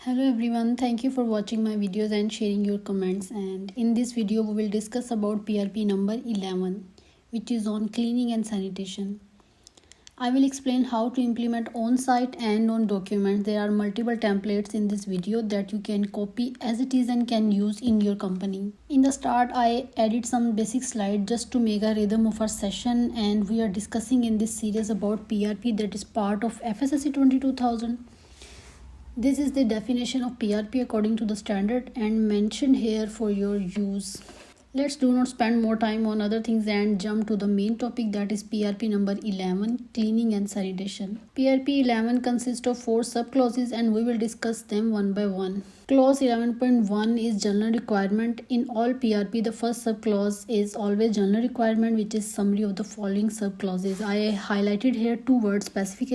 Hello everyone, thank you for watching my videos and sharing your comments. And in this video we will discuss about PRP number 11, which is on cleaning and sanitation. I will explain how to implement on-site and on document. There are multiple templates in this video that you can copy as it is and can use in your company. In the start I added some basic slides just to make a rhythm of our session, and we are discussing in this series about PRP that is part of FSSC 22000. This is the definition of PRP according to the standard and mentioned here for your use. Let's do not spend more time on other things and jump to the main topic, that is PRP number 11, cleaning and sanitation. PRP 11 consists of 4 subclauses and we will discuss them one by one. Clause 11.1 is general requirement. In all PRP, the first subclause is always general requirement, which is summary of the following subclauses. I highlighted here two words specifically.